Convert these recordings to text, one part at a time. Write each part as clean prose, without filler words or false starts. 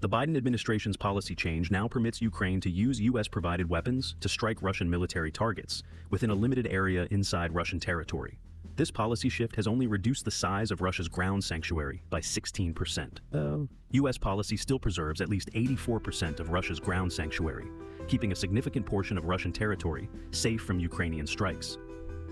The Biden administration's policy change now permits Ukraine to use U.S.-provided weapons to strike Russian military targets within a limited area inside Russian territory. This policy shift has only reduced the size of Russia's ground sanctuary by 16%. U.S. policy still preserves at least 84% of Russia's ground sanctuary, keeping a significant portion of Russian territory safe from Ukrainian strikes.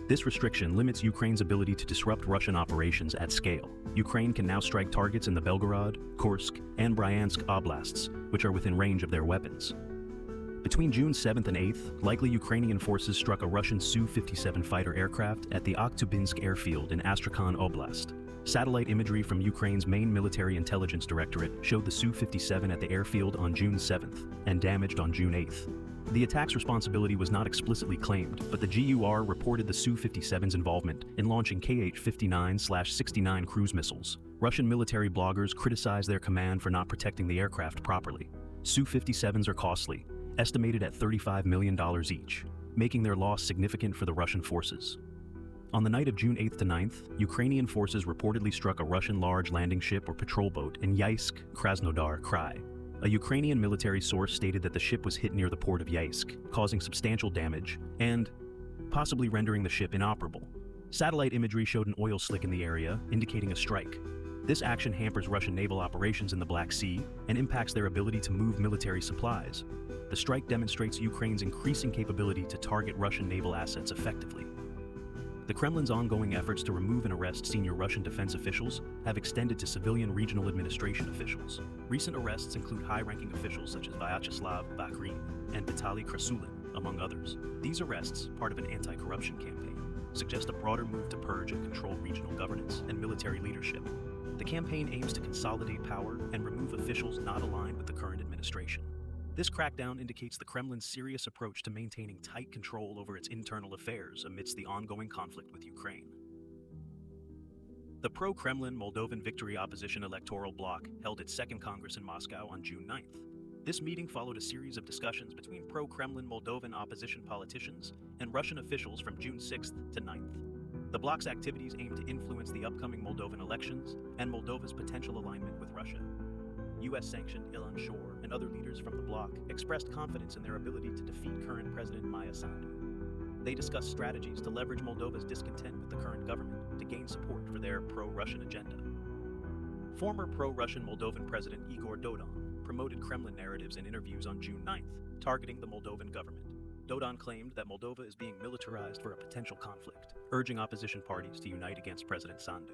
This restriction limits Ukraine's ability to disrupt Russian operations at scale. Ukraine can now strike targets in the Belgorod, Kursk, and Bryansk oblasts, which are within range of their weapons. Between June 7th and 8th, likely Ukrainian forces struck a Russian Su-57 fighter aircraft at the Akhtubinsk Airfield in Astrakhan Oblast. Satellite imagery from Ukraine's main military intelligence directorate showed the Su-57 at the airfield on June 7th and damaged on June 8th. The attack's responsibility was not explicitly claimed, but the GUR reported the Su-57's involvement in launching Kh-59/69 cruise missiles. Russian military bloggers criticized their command for not protecting the aircraft properly. Su-57s are costly, estimated at $35 million each, making their loss significant for the Russian forces. On the night of June 8th to 9th, Ukrainian forces reportedly struck a Russian large landing ship or patrol boat in Yeysk, Krasnodar Krai. A Ukrainian military source stated that the ship was hit near the port of Yeysk, causing substantial damage and possibly rendering the ship inoperable. Satellite imagery showed an oil slick in the area, indicating a strike. This action hampers Russian naval operations in the Black Sea and impacts their ability to move military supplies. The strike demonstrates Ukraine's increasing capability to target Russian naval assets effectively. The Kremlin's ongoing efforts to remove and arrest senior Russian defense officials have extended to civilian regional administration officials. Recent arrests include high-ranking officials such as Vyacheslav Bakrin and Vitaly Krasulin, among others. These arrests, part of an anti-corruption campaign, suggest a broader move to purge and control regional governance and military leadership. The campaign aims to consolidate power and remove officials not aligned with the current administration. This crackdown indicates the Kremlin's serious approach to maintaining tight control over its internal affairs amidst the ongoing conflict with Ukraine. The pro-Kremlin Moldovan Victory Opposition Electoral Bloc held its second Congress in Moscow on June 9th. This meeting followed a series of discussions between pro-Kremlin Moldovan opposition politicians and Russian officials from June 6th to 9th. The bloc's activities aim to influence the upcoming Moldovan elections and Moldova's potential alignment with Russia. U.S.-sanctioned Ilan Shor and other leaders from the bloc expressed confidence in their ability to defeat current President Maya Sandu. They discussed strategies to leverage Moldova's discontent with the current government to gain support for their pro-Russian agenda. Former pro-Russian Moldovan President Igor Dodon promoted Kremlin narratives in interviews on June 9th, targeting the Moldovan government. Dodon claimed that Moldova is being militarized for a potential conflict, urging opposition parties to unite against President Sandu.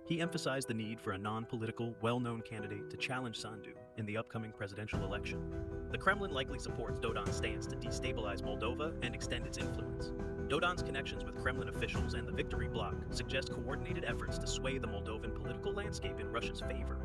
He emphasized the need for a non-political, well-known candidate to challenge Sandu in the upcoming presidential election. The Kremlin likely supports Dodon's stance to destabilize Moldova and extend its influence. Dodon's connections with Kremlin officials and the Victory Bloc suggest coordinated efforts to sway the Moldovan political landscape in Russia's favor.